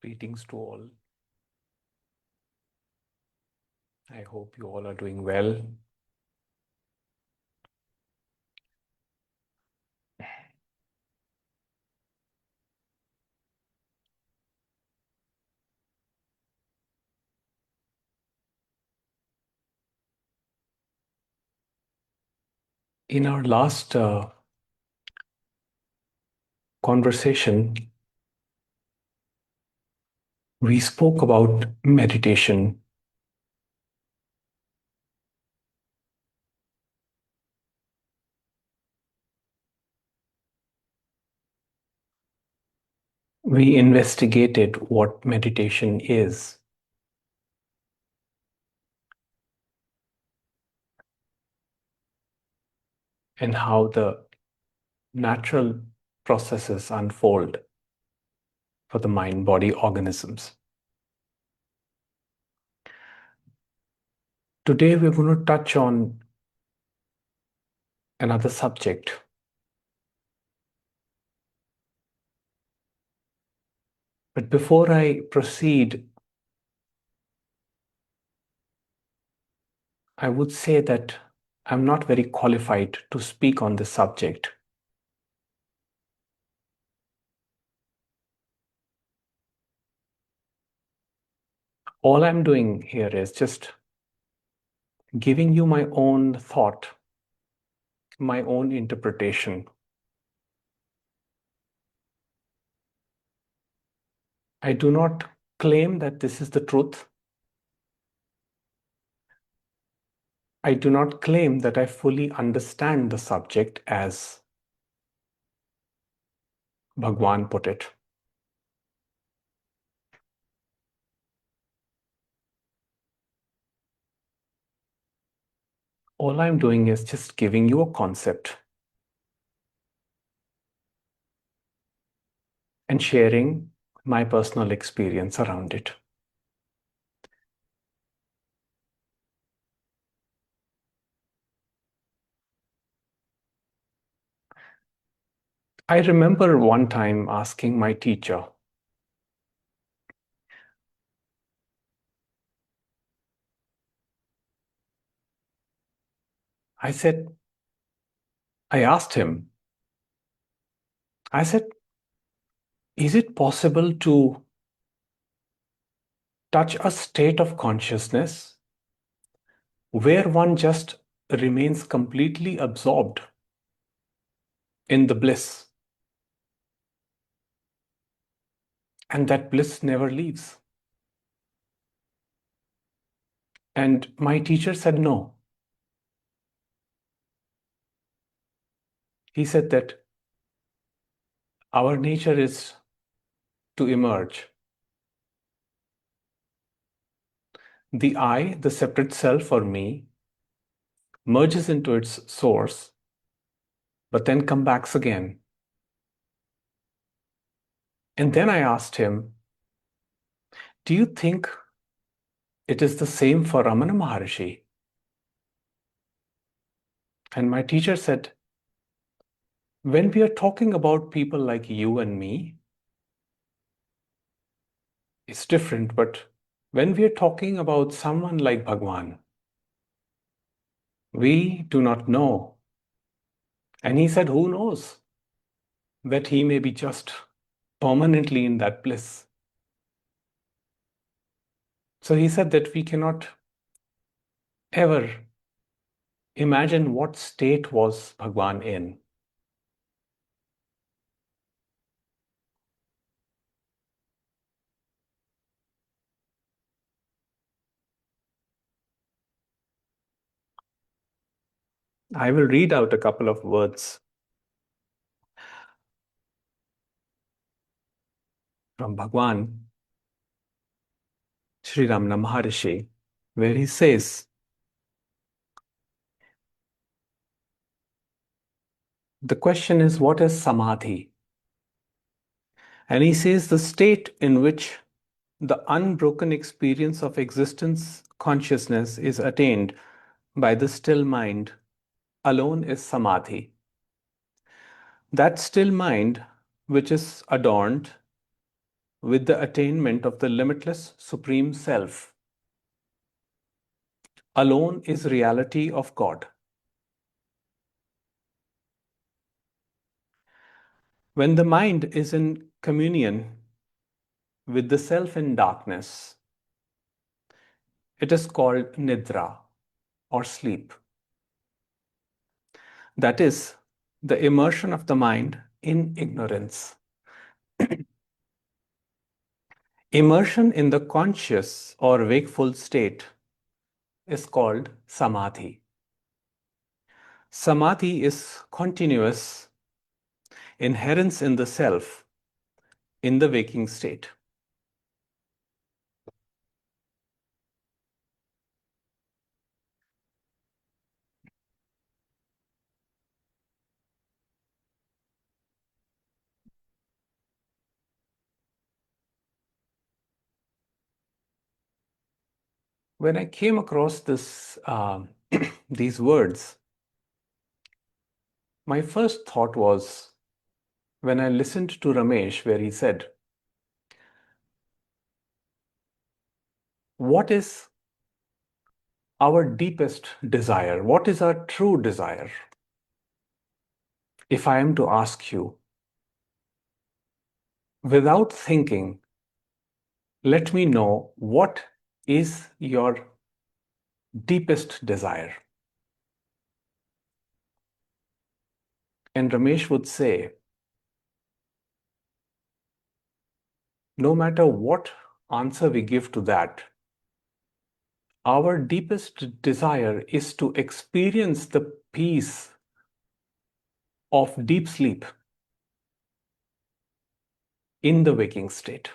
Greetings to all. I hope you all are doing well. In our last conversation, we spoke about meditation. We investigated what meditation is and how the natural processes unfold for the mind-body organisms. Today, we're going to touch on another subject. But before I proceed, I would say that I'm not very qualified to speak on this subject. All I'm doing here is just giving you my own thought, my own interpretation. I do not claim that this is the truth. I do not claim that I fully understand the subject as Bhagwan put it. All I'm doing is just giving you a concept and sharing my personal experience around it. I remember one time asking my teacher, I asked him, I said, is it possible to touch a state of consciousness where one just remains completely absorbed in the bliss, and that bliss never leaves? And my teacher said no. He said that our nature is to emerge. The I, the separate self or me, merges into its source, but then comes back again. And then I asked him, do you think it is the same for Ramana Maharshi? And my teacher said, when we are talking about people like you and me, it's different, but when we are talking about someone like Bhagwan, we do not know. And he said, who knows that he may be just permanently in that bliss. So he said that we cannot ever imagine what state was Bhagwan in. I will read out a couple of words from Bhagwan, Sri Ramana Maharshi, where he says, the question is, what is Samadhi? And he says, the state in which the unbroken experience of existence consciousness is attained by the still mind alone is Samadhi. That still mind, which is adorned with the attainment of the limitless Supreme Self. Alone is reality of God. When the mind is in communion with the self in darkness, it is called nidra or sleep. That is the immersion of the mind in ignorance. Immersion in the conscious or wakeful state is called samadhi. Samadhi is continuous inherence in the self in the waking state. When I came across these words, my first thought was when I listened to Ramesh, where he said, what is our deepest desire? What is our true desire? If I am to ask you, without thinking, let me know what is your deepest desire. And Ramesh would say, no matter what answer we give to that, our deepest desire is to experience the peace of deep sleep in the waking state.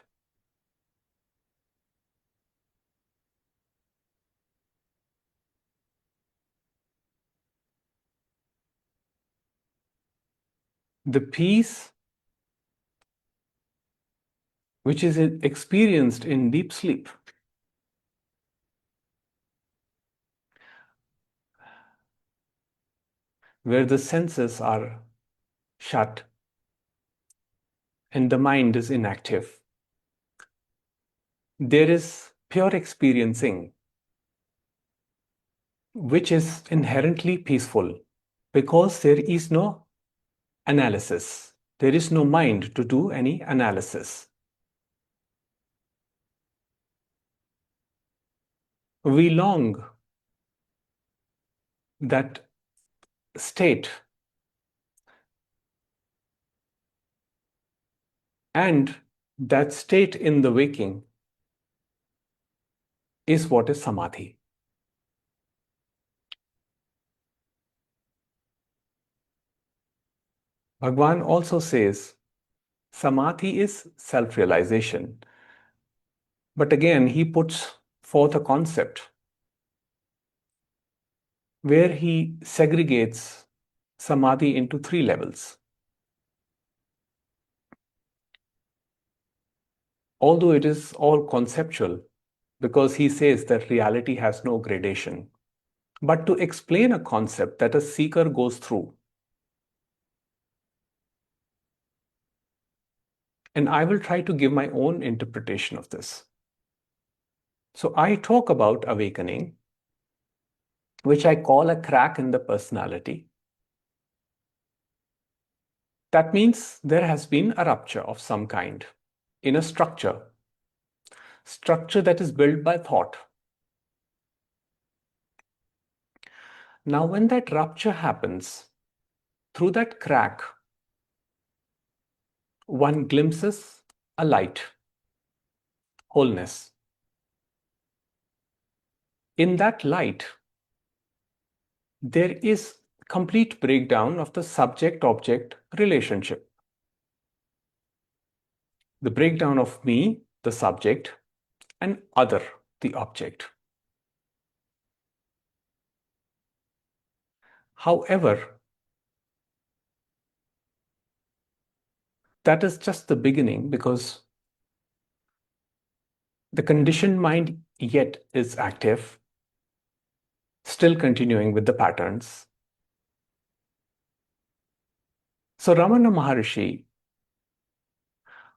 The peace which is experienced in deep sleep where the senses are shut and the mind is inactive. There is pure experiencing, which is inherently peaceful because there is no analysis. There is no mind to do any analysis. We long that state, and that state in the waking is what is samadhi. Bhagwan also says samadhi is self-realization. But again, he puts forth a concept where he segregates samadhi into three levels. Although it is all conceptual, because he says that reality has no gradation. But to explain a concept that a seeker goes through, and I will try to give my own interpretation of this. So I talk about awakening, which I call a crack in the personality. That means there has been a rupture of some kind in a structure that is built by thought. Now, when that rupture happens, through that crack, one glimpses a light, wholeness. In that light, there is complete breakdown of the subject-object relationship. The breakdown of me, the subject, and other, the object. However, that is just the beginning because the conditioned mind yet is active, still continuing with the patterns. So Ramana Maharshi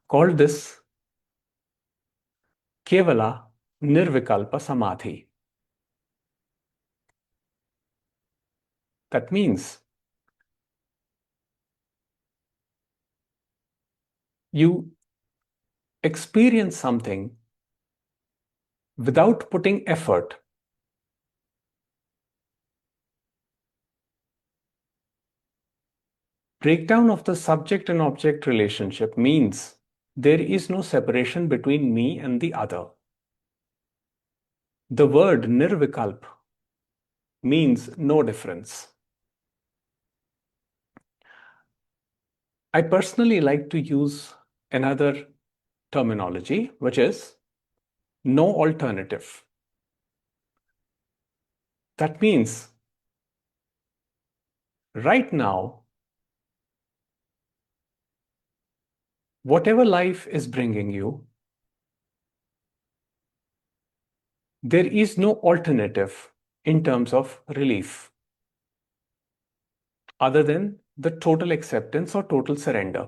called this Kevala Nirvikalpa Samadhi. That means you experience something without putting effort. Breakdown of the subject and object relationship means there is no separation between me and the other. The word nirvikalp means no difference. I personally like to use another terminology, which is no alternative. That means right now, whatever life is bringing you, there is no alternative in terms of relief other than the total acceptance or total surrender.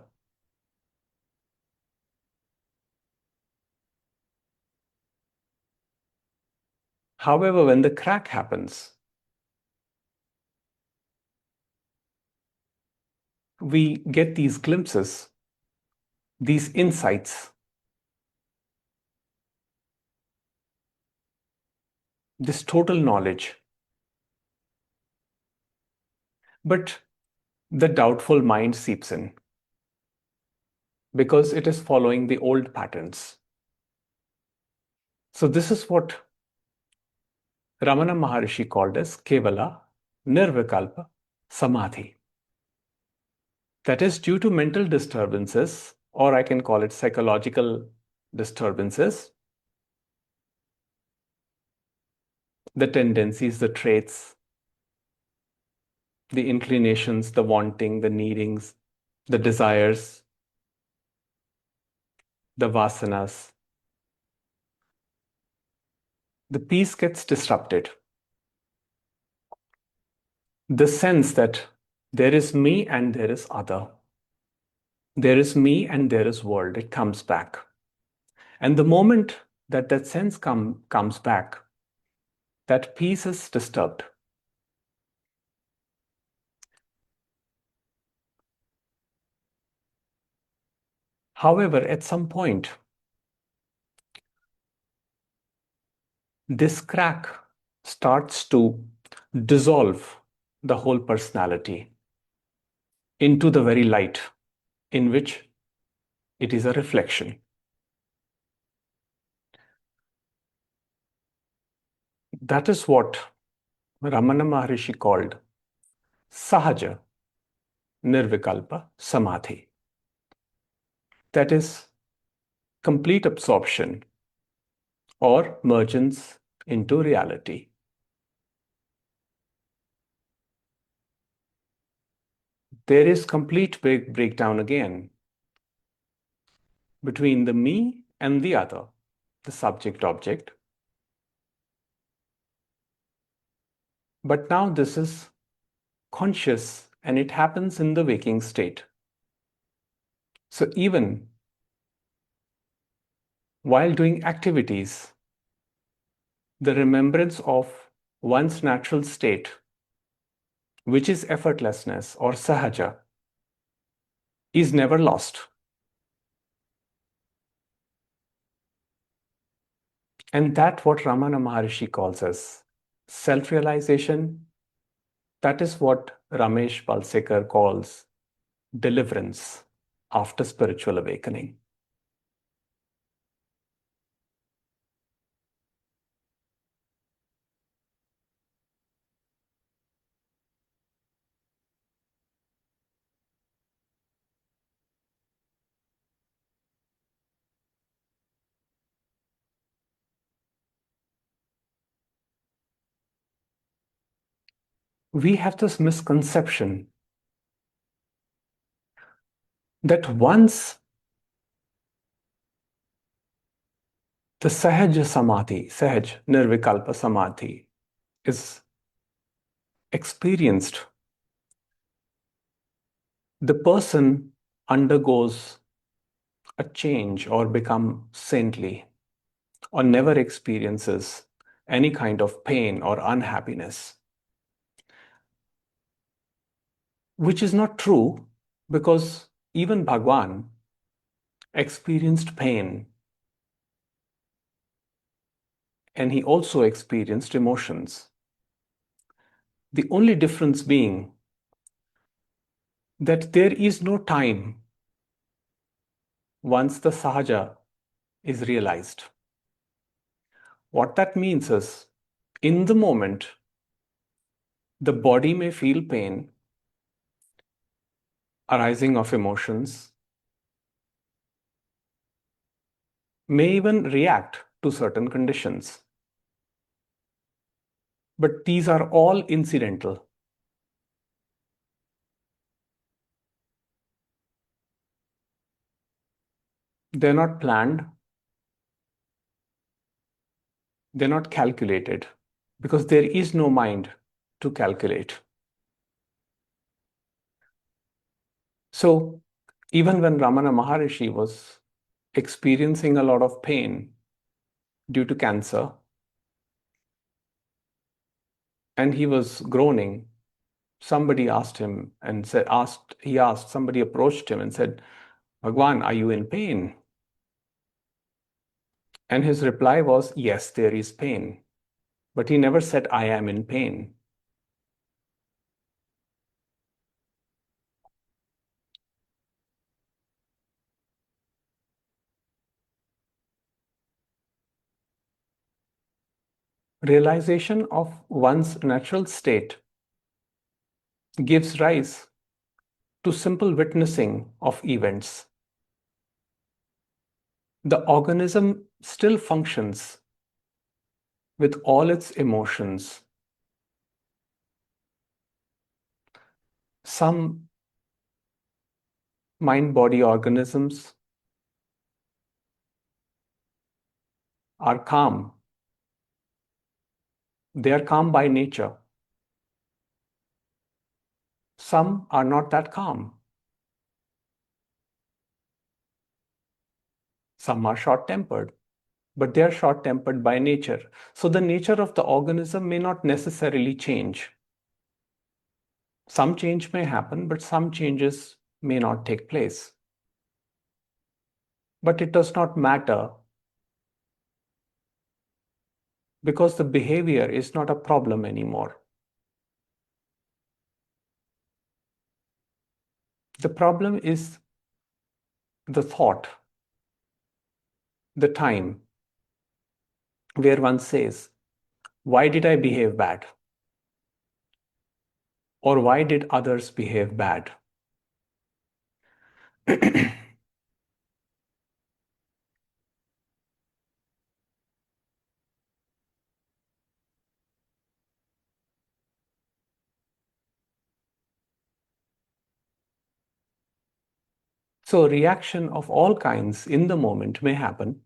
However, when the crack happens, we get these glimpses, these insights, this total knowledge. But the doubtful mind seeps in because it is following the old patterns. So this is what Ramana Maharshi called as Kevala Nirvikalpa Samadhi. That is due to mental disturbances, or I can call it psychological disturbances, the tendencies, the traits, the inclinations, the wanting, the needings, the desires, the vasanas. The peace gets disrupted. The sense that there is me and there is other. There is me and there is world. It comes back. And the moment that that sense comes back, that peace is disturbed. However, at some point, this crack starts to dissolve the whole personality into the very light in which it is a reflection. That is what Ramana Maharshi called Sahaja Nirvikalpa Samadhi. That is complete absorption or mergence into reality. There is complete breakdown again between the me and the other, the subject-object. But now this is conscious and it happens in the waking state. So even while doing activities, the remembrance of one's natural state, which is effortlessness or Sahaja, is never lost. And that's what Ramana Maharshi calls as self-realization. That is what Ramesh Balsekar calls deliverance after spiritual awakening. We have this misconception that once the Sahaja Samadhi, Sahaj Nirvikalpa Samadhi is experienced, the person undergoes a change or become saintly or never experiences any kind of pain or unhappiness. Which is not true, because even Bhagwan experienced pain and he also experienced emotions. The only difference being that there is no time once the Sahaja is realized. What that means is, in the moment, the body may feel pain, arising of emotions, may even react to certain conditions. But these are all incidental. They're not planned, they're not calculated, because there is no mind to calculate. So, even when Ramana Maharshi was experiencing a lot of pain due to cancer, and he was groaning, somebody asked him and said, somebody approached him and said, Bhagwan, are you in pain? And his reply was, yes, there is pain. But he never said, I am in pain. Realization of one's natural state gives rise to simple witnessing of events. The organism still functions with all its emotions. Some mind-body organisms are calm. They are calm by nature. Some are not that calm. Some are short-tempered, but they are short-tempered by nature. So the nature of the organism may not necessarily change. Some change may happen, but some changes may not take place. But it does not matter, because the behavior is not a problem anymore. The problem is the thought, the time, where one says, why did I behave bad? Or why did others behave bad? So reaction of all kinds in the moment may happen,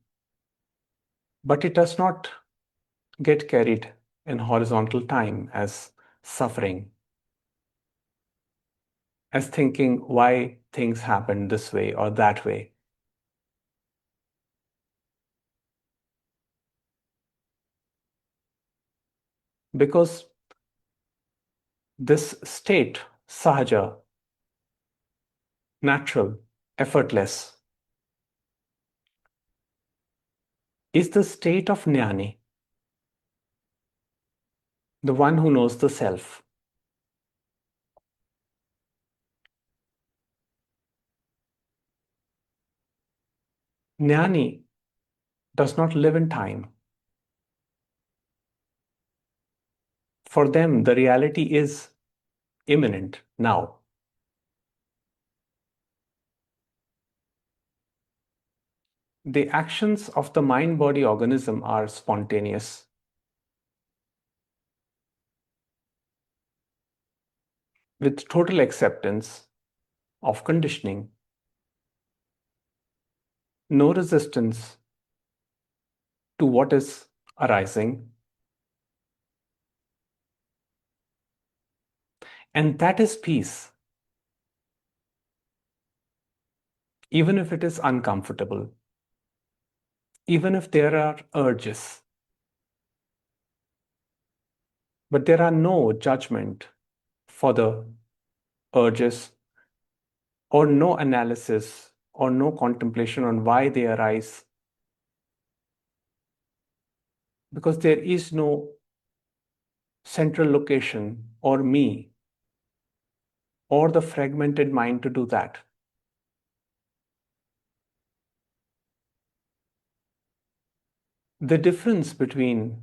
but it does not get carried in horizontal time as suffering, as thinking why things happen this way or that way. Because this state, Sahaja, natural, effortless, is the state of Jnani, the one who knows the self. Jnani does not live in time. For them, the reality is imminent now. The actions of the mind-body organism are spontaneous. With total acceptance of conditioning, no resistance to what is arising, and that is peace, even if it is uncomfortable. even if there are urges. But there are no judgment for the urges, or no analysis, or no contemplation on why they arise, because there is no central location or me or the fragmented mind to do that. The difference between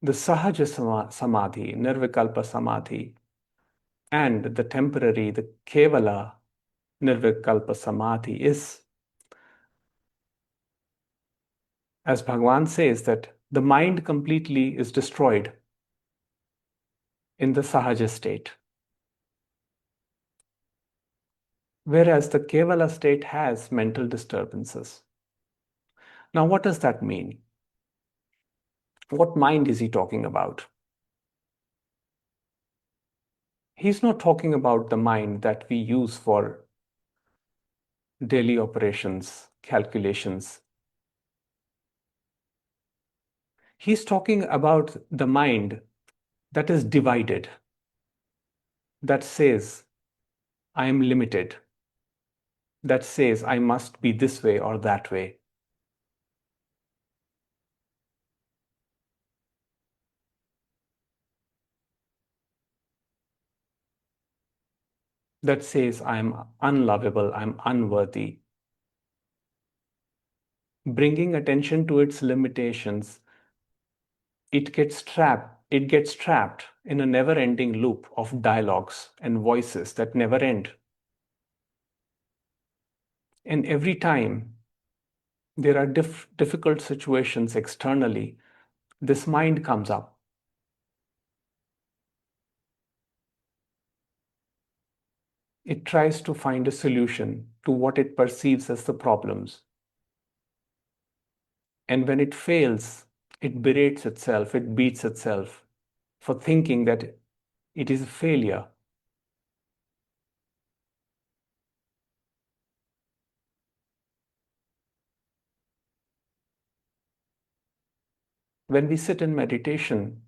the Sahaja Samadhi, Nirvikalpa Samadhi, and the temporary, the Kevala Nirvikalpa Samadhi is, as Bhagavan says, that the mind completely is destroyed in the Sahaja state, whereas the Kevala state has mental disturbances. Now, what does that mean? What mind is he talking about? He's not talking about the mind that we use for daily operations, calculations. He's talking about the mind that is divided, that says, I am limited, that says, I must be this way or that way. That says, I am unlovable, I'm unworthy. Bringing attention to its limitations, it gets trapped in a never-ending loop of dialogues and voices that never end. And every time there are difficult situations externally, this mind comes up. It tries to find a solution to what it perceives as the problems. And when it fails, it berates itself, it beats itself for thinking that it is a failure. When we sit in meditation,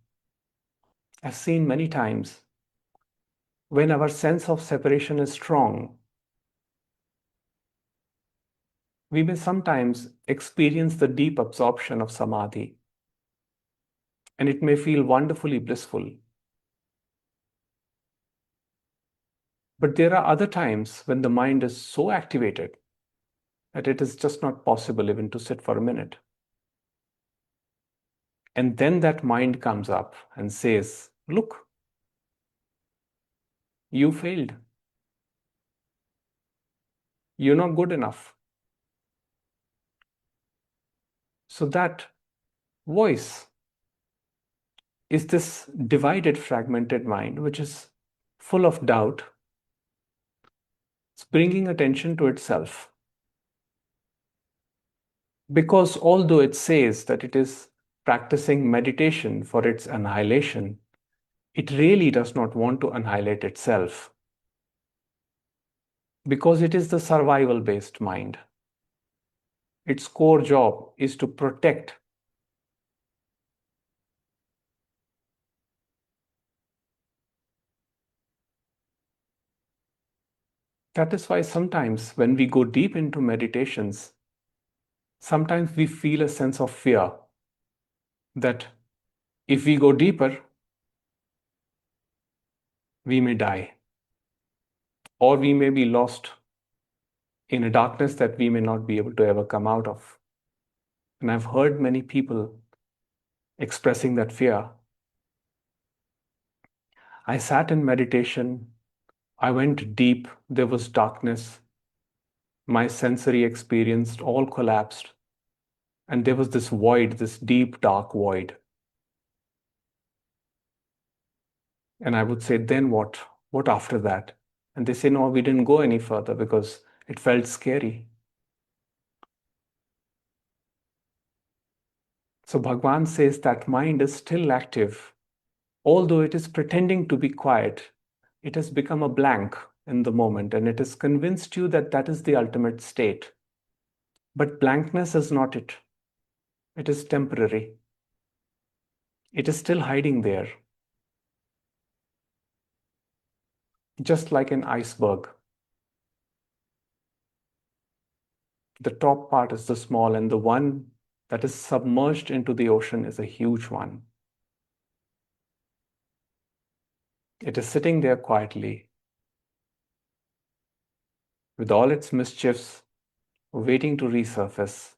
I've seen many times, when our sense of separation is strong, we may sometimes experience the deep absorption of samadhi, and it may feel wonderfully blissful. But there are other times when the mind is so activated that it is just not possible even to sit for a minute. And then that mind comes up and says, look, you failed. You're not good enough. So that voice is this divided, fragmented mind, which is full of doubt. It's bringing attention to itself. Because although it says that it is practicing meditation for its annihilation, it really does not want to annihilate itself. Because it is the survival-based mind. Its core job is to protect. That is why sometimes when we go deep into meditations, sometimes we feel a sense of fear that if we go deeper, we may die, or we may be lost in a darkness that we may not be able to ever come out of. And I've heard many people expressing that fear. I sat in meditation, I went deep, there was darkness, my sensory experience all collapsed, and there was this void, this deep, dark void. And I would say, then what? What after that? And they say, no, we didn't go any further because it felt scary. So Bhagwan says that mind is still active. Although it is pretending to be quiet, it has become a blank in the moment, and it has convinced you that that is the ultimate state. But blankness is not it. It is temporary. It is still hiding there, just like an iceberg. The top part is the small, and the one that is submerged into the ocean is a huge one. It is sitting there quietly, with all its mischiefs, waiting to resurface.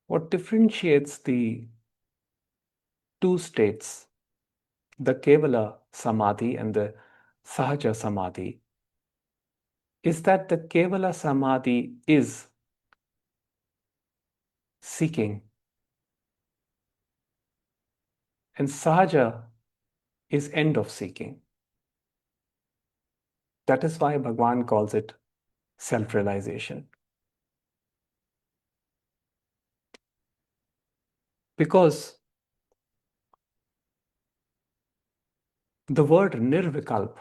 What differentiates the two states, the Kevala Samadhi and the Sahaja Samadhi, is that the Kevala Samadhi is seeking, and Sahaja is end of seeking. That is why Bhagwan calls it self-realization. Because the word nirvikalp,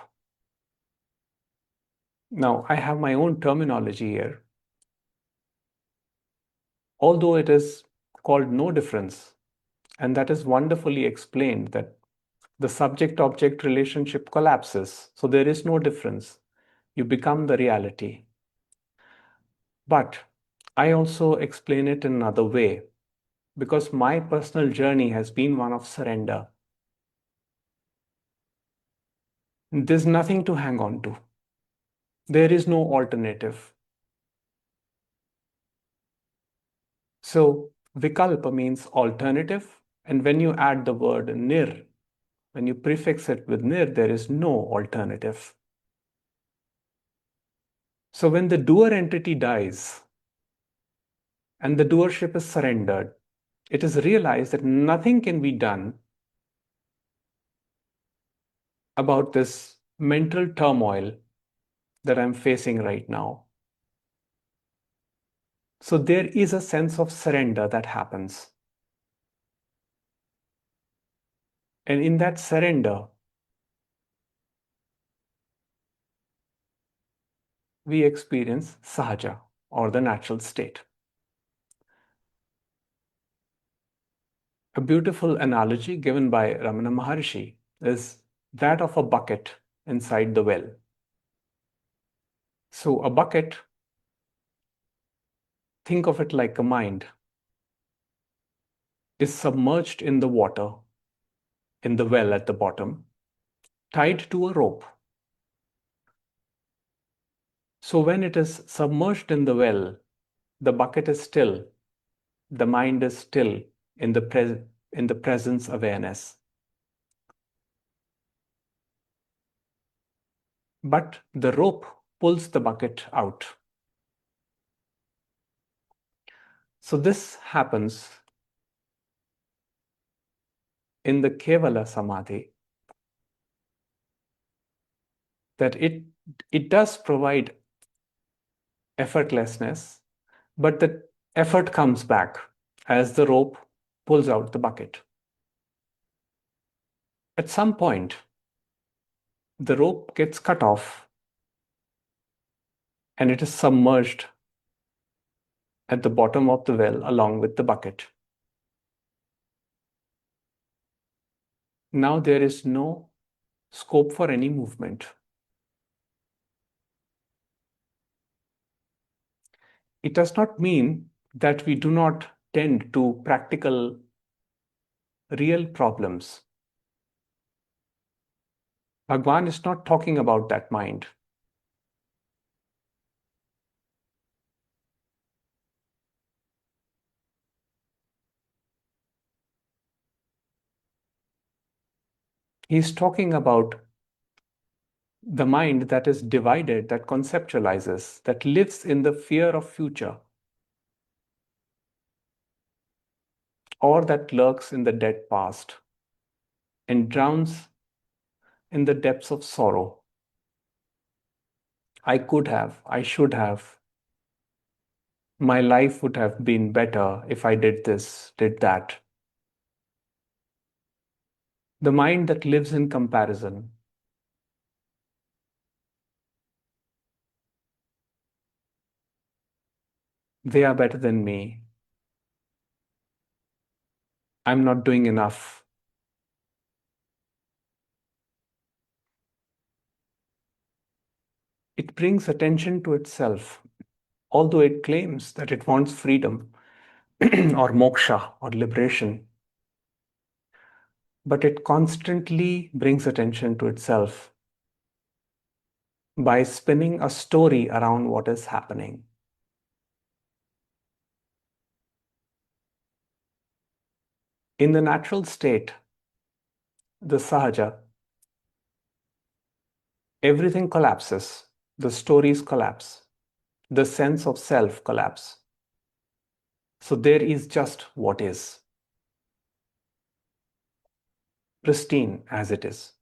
now I have my own terminology here, although it is called no difference, and that is wonderfully explained that the subject-object relationship collapses, so there is no difference. You become the reality. But I also explain it in another way because my personal journey has been one of surrender. There's nothing to hang on to. There is no alternative. So vikalpa means alternative, and when you add the word nir, when you prefix it with nir, there is no alternative. So when the doer entity dies and the doership is surrendered, it is realized that nothing can be done about this mental turmoil that I'm facing right now. So there is a sense of surrender that happens. And in that surrender, we experience Sahaja, or the natural state. A beautiful analogy given by Ramana Maharshi is that of a bucket inside the well. So a bucket, think of it like a mind, is submerged in the water, in the well at the bottom, tied to a rope. So when it is submerged in the well, the bucket is still, the mind is still in the presence awareness. But the rope pulls the bucket out. So this happens in the Kevala Samadhi, that it does provide effortlessness, but the effort comes back as the rope pulls out the bucket. At some point, the rope gets cut off and it is submerged at the bottom of the well along with the bucket. Now there is no scope for any movement. It does not mean that we do not tend to practical, real problems. Bhagwan is not talking about that mind. He's talking about The mind that is divided, that conceptualizes, that lives in the fear of future, or that lurks in the dead past and drowns in the depths of sorrow. I could have, I should have, my life would have been better if I did this, did that. The mind that lives in comparison. They are better than me. I'm not doing enough. It brings attention to itself, although it claims that it wants freedom or moksha or liberation. But it constantly brings attention to itself by spinning a story around what is happening. In the natural state, the Sahaja, everything collapses. The stories collapse. The sense of self collapse. So there is just what is, pristine as it is.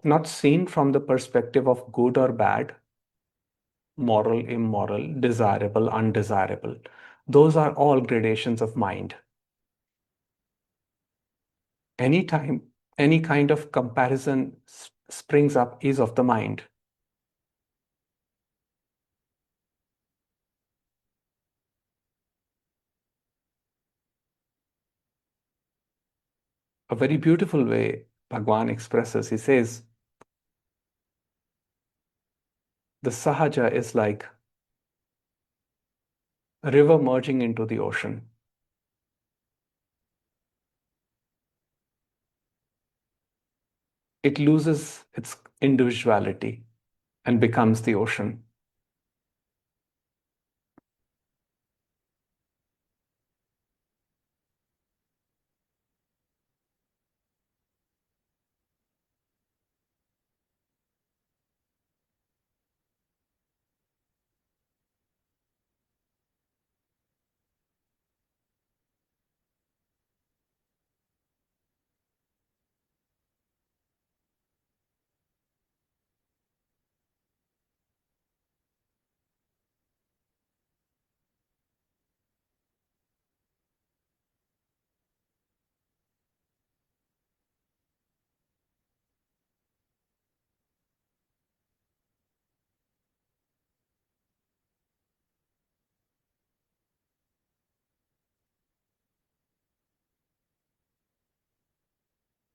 Not seen from the perspective of good or bad, moral, immoral, desirable, undesirable. Those are all gradations of mind. Anytime any kind of comparison springs up is of the mind. A very beautiful way Bhagwan expresses, he says, the Sahaja is like a river merging into the ocean. It loses its individuality and becomes the ocean.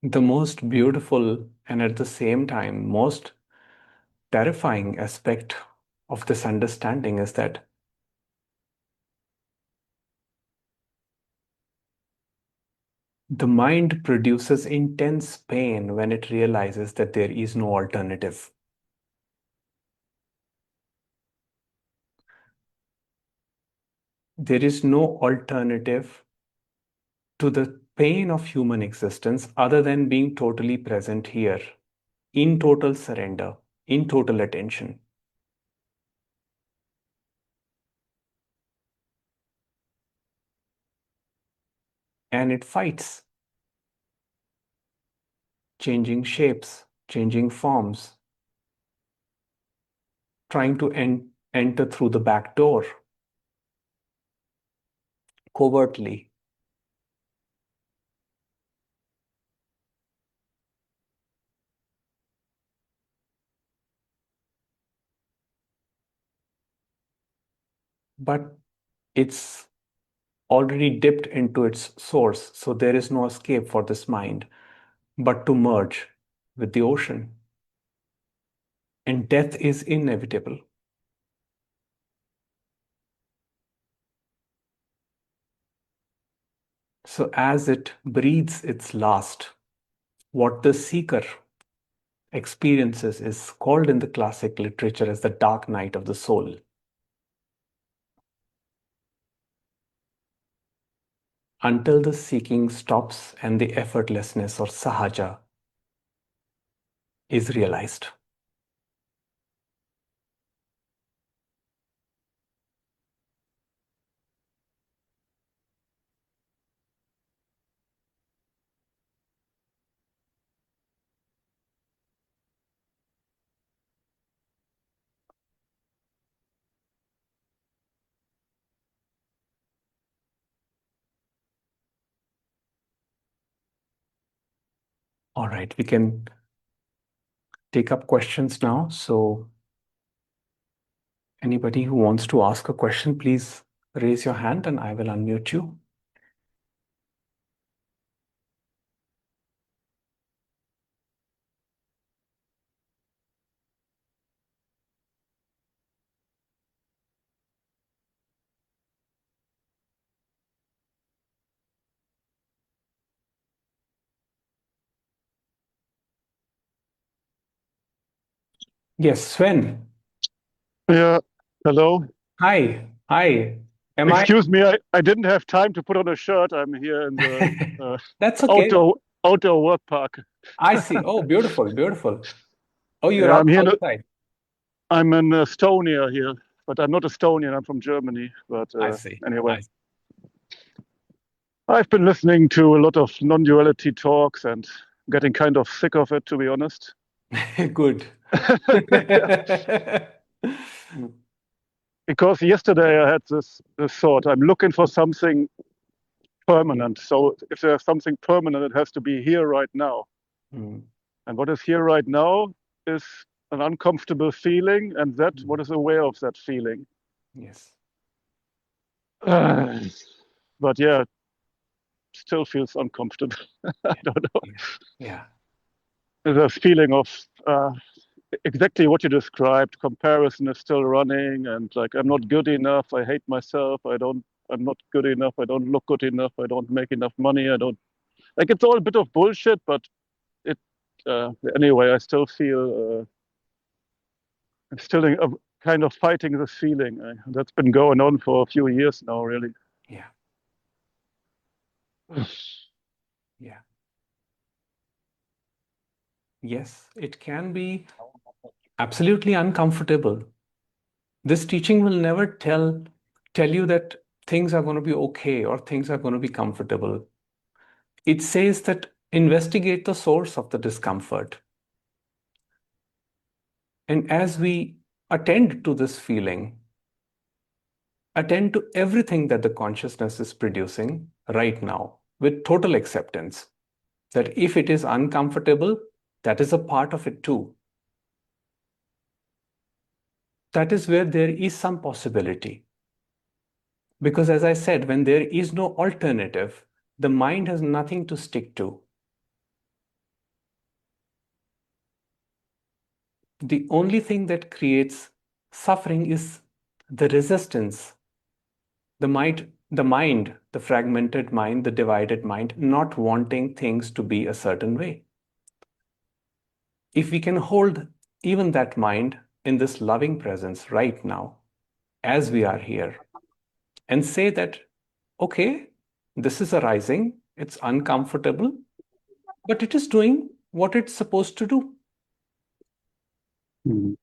The most beautiful and at the same time most terrifying aspect of this understanding is that the mind produces intense pain when it realizes that there is no alternative. There is no alternative to the pain of human existence other than being totally present here, in total surrender, in total attention. And it fights, changing shapes, changing forms, trying to enter through the back door covertly. But it's already dipped into its source, so there is no escape for this mind but to merge with the ocean. And death is inevitable. So, as it breathes its last, what the seeker experiences is called in the classic literature as the dark night of the soul. until the seeking stops and the effortlessness or Sahaja is realized. All right, we can take up questions now. So anybody who wants to ask a question, please raise your hand and I will unmute you. Yes, Sven. Yeah, hello. Hi. Hi. Am I? Excuse me, I didn't have time to put on a shirt. I'm here in the uh, That's okay. outdoor work park. I see. Oh, beautiful, beautiful. Oh, you're Yeah, out outside. I'm in Estonia here, but I'm not Estonian. I'm from Germany. But I see. anyway, I I've been listening to a lot of non-duality talks and getting kind of sick of it, to be honest. see. Good. Yeah. Because yesterday I had this thought. I'm looking for something permanent. So if there's something permanent, it has to be here right now. Mm, And what is here right now is an uncomfortable feeling, and that mm. what is aware of that feeling. Yes. Uh, but yeah, still feels uncomfortable. I Yeah. don't know. Yeah. Yeah. The feeling of exactly what you described. Comparison is still running, and like I'm not good enough. I hate myself. I'm not good enough. I don't look good enough. I don't make enough money. I don't like. It's all a bit of bullshit, but it. Anyway, I still feel. I'm still kind of fighting this feeling. That's been going on for a few years now, really. Yeah. Yeah. Yes, it can be absolutely uncomfortable. This teaching will never tell you that things are going to be okay or things are going to be comfortable. It says that investigate the source of the discomfort. And as we attend to this feeling, attend to everything that the consciousness is producing right now with total acceptance that if it is uncomfortable, that is a part of it too. That is where there is some possibility. Because as I said, when there is no alternative, the mind has nothing to stick to. The only thing that creates suffering is the resistance, the fragmented mind, the divided mind, not wanting things to be a certain way. If we can hold even that mind in this loving presence right now, as we are here, and say that, okay, this is arising, it's uncomfortable, but it is doing what it's supposed to do. Mm.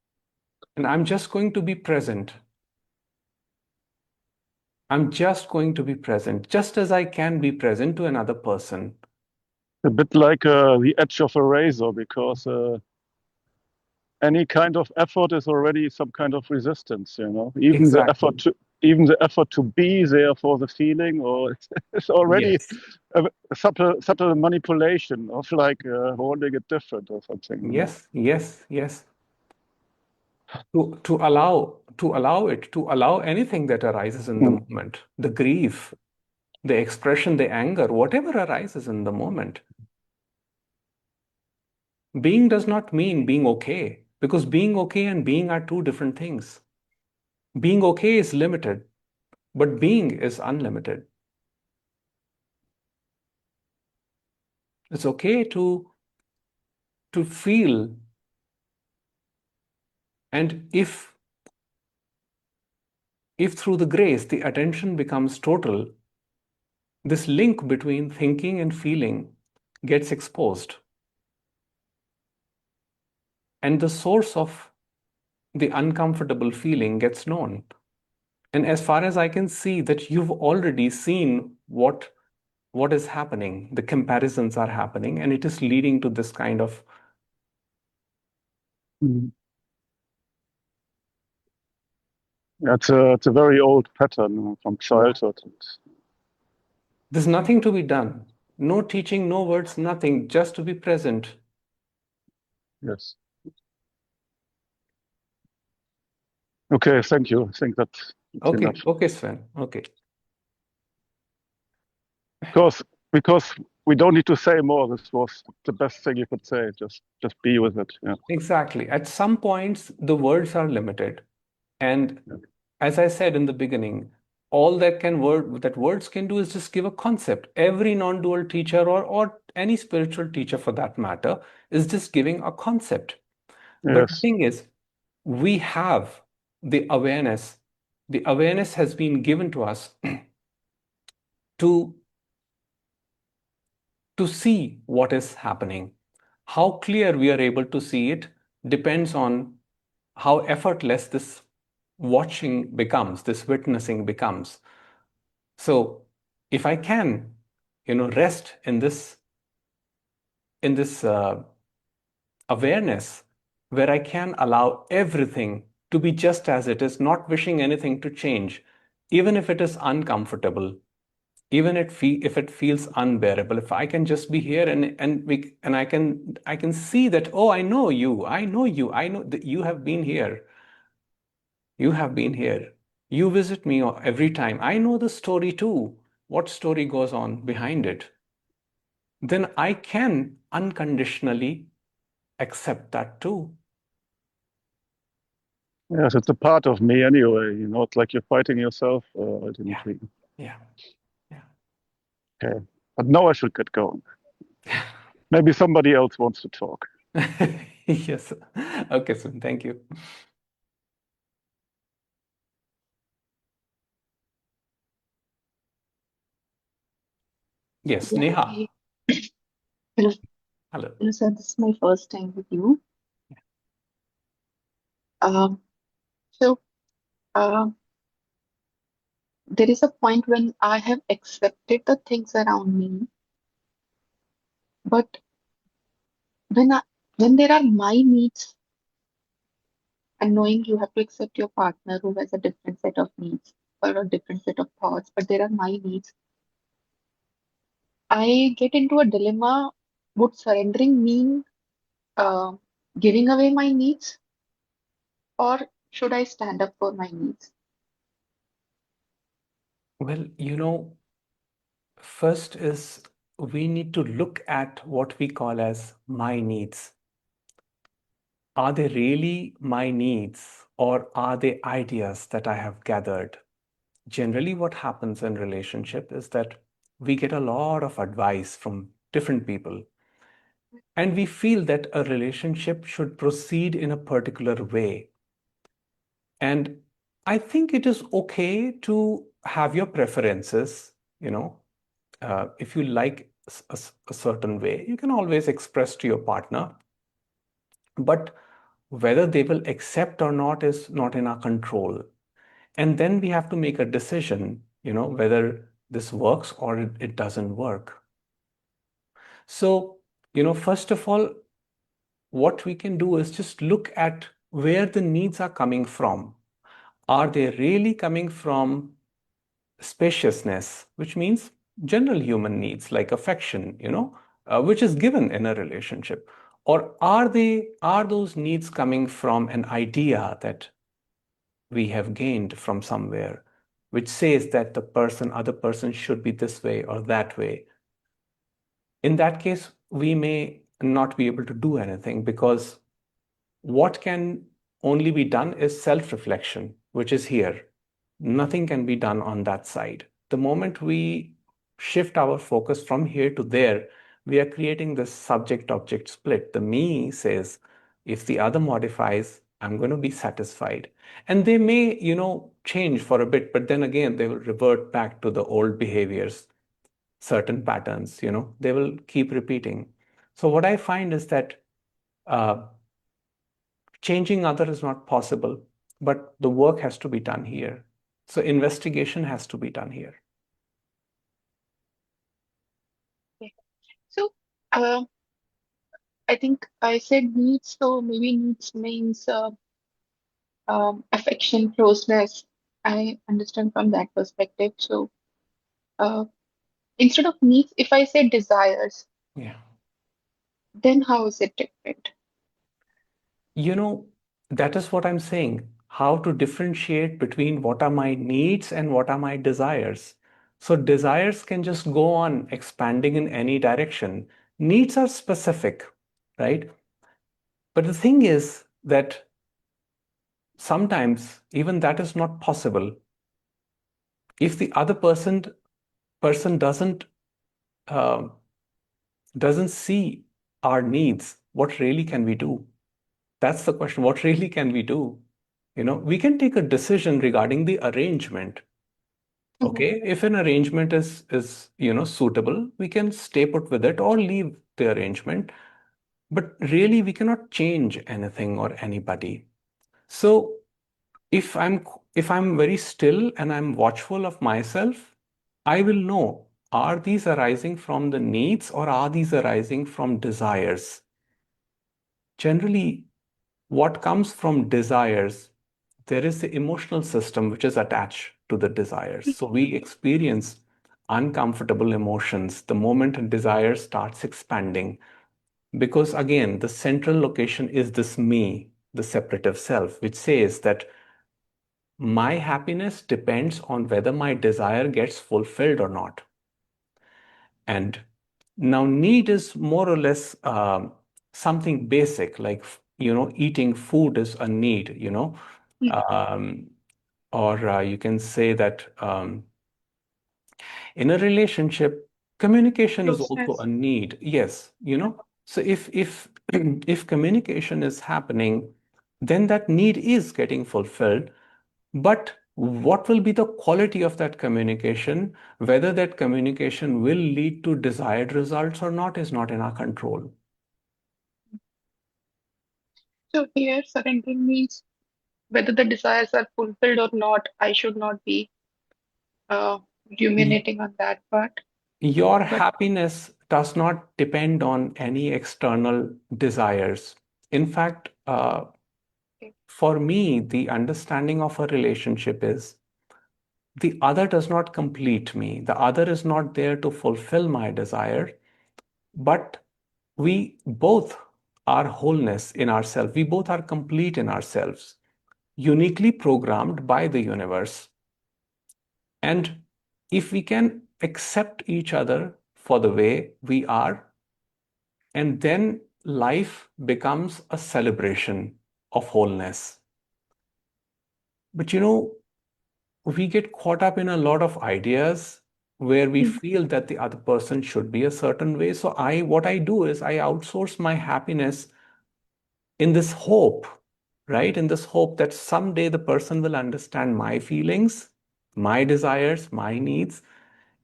And I'm just going to be present. I'm just going to be present, just as I can be present to another person. A bit like the edge of a razor, because any kind of effort is already some kind of resistance. Exactly. Even the effort to be there for the feeling, or it's already Yes. a subtle manipulation of like holding it different or something. Yes. Yes. Yes. To allow anything that arises in the Mm. moment, the grief, the expression, the anger, whatever arises in the moment. Being does not mean being okay, because being okay and being are two different things. Being okay is limited, but being is unlimited. It's okay to feel, and if through the grace the attention becomes total, this link between thinking and feeling gets exposed. And the source of the uncomfortable feeling gets known. And as far as I can see, that you've already seen what is happening, the comparisons are happening, and it is leading to this kind of It's a very old pattern from childhood. there's nothing to be done. No teaching, no words, nothing, just to be present. Yes. Okay, thank you. I think that's Okay, enough. okay, Sven. Okay. Because we don't need to say more. This was the best thing you could say. Just be with it. Yeah. Exactly. At some points, the words are limited. And Yeah. as I said in the beginning, all that words can do is just give a concept. Every non-dual teacher or any spiritual teacher for that matter is just giving a concept. But the Yes. thing is, we have the awareness. The awareness has been given to us to see what is happening. How clear we are able to see it depends on how effortless this watching becomes, this witnessing becomes. So if I can, rest in this awareness where I can allow everything to be just as it is, not wishing anything to change, even if it is uncomfortable, even if it feels unbearable, if I can just be here and I can see that, oh, I know you, I know you, I know that you have been here. You have been here. You visit me every time. I know the story too. What story goes on behind it? Then I can unconditionally accept that too. Yes, it's a part of me anyway. It's like you're fighting yourself. I didn't Yeah, really. yeah, yeah. Okay, but now I should get going. Maybe somebody else wants to talk. Yes. Okay, so thank you. Yes, Yeah, Neha. okay. Hello, Hello. hello, sir. This is my first time with you. Um, so there is a point when I have accepted the things around me, but when I when there are my needs, and knowing you have to accept your partner who has a different set of needs or a different set of thoughts, but there are my needs, I get into a dilemma. Would surrendering mean uh, giving away my needs, or should I stand up for my needs? Well, first is we need to look at what we call as my needs. Are they really my needs or are they ideas that I have gathered? Generally, what happens in relationship is that we get a lot of advice from different people and we feel that a relationship should proceed in a particular way. And I think it is okay to have your preferences, if you like a certain way, you can always express to your partner. But whether they will accept or not is not in our control. And then we have to make a decision, whether this works or it doesn't work. So, first of all, what we can do is just look at where the needs are coming from. Are they really coming from spaciousness, which means general human needs like affection, which is given in a relationship? Or are those needs coming from an idea that we have gained from somewhere, which says that other person should be this way or that way? In that case, we may not be able to do anything because what can only be done is self-reflection, which is here. Nothing can be done on that side. The moment we shift our focus from here to there, we are creating this subject-object split. The me says, if the other modifies, I'm going to be satisfied. And they may, change for a bit, but then again, they will revert back to the old behaviors. certain patterns, they will keep repeating. So what I find is that changing other is not possible, but the work has to be done here. So investigation has to be done here. Okay. So, I think I said needs, so maybe needs means affection, closeness. I understand from that perspective. So, uh, instead of needs, if I say desires, Yeah. then how is it different? That is what I'm saying. How to differentiate between what are my needs and what are my desires. So desires can just go on expanding in any direction. Needs are specific, right? But the thing is that sometimes even that is not possible. If the other person uh, doesn't see our needs, what really can we do? That's the question. What really can we do? We can take a decision regarding the arrangement. Mhm. Okay, if an arrangement is suitable, we can stay put with it or leave the arrangement. But really, we cannot change anything or anybody. So if I'm very still and I'm watchful of myself, I will know, are these arising from the needs or are these arising from desires? Generally, what comes from desires, there is the emotional system which is attached to the desires. So we experience uncomfortable emotions the moment a desire starts expanding. Because again, the central location is this me, the separative self, which says that my happiness depends on whether my desire gets fulfilled or not. And now, need is more or less something basic, like eating food is a need, Mm. um, or you can say that in a relationship, communication is also a Closeness. need. Yes, Yeah. so if if communication is happening, then that need is getting fulfilled. But what will be the quality of that communication, whether that communication will lead to desired results or not, is not in our control. So here, surrendering means whether the desires are fulfilled or not, I should not be uh, Y- ruminating on that part. Your But happiness does not depend on any external desires. In fact, okay. for me, the understanding of a relationship is the other does not complete me. The other is not there to fulfill my desire, but we both are wholeness in ourselves. We both are complete in ourselves, uniquely programmed by the universe. And if we can accept each other for the way we are, and then life becomes a celebration of wholeness. But we get caught up in a lot of ideas where we Mm. feel that the other person should be a certain way. So what I do is I outsource my happiness in this hope, right? In this hope that someday the person will understand my feelings, my desires, my needs,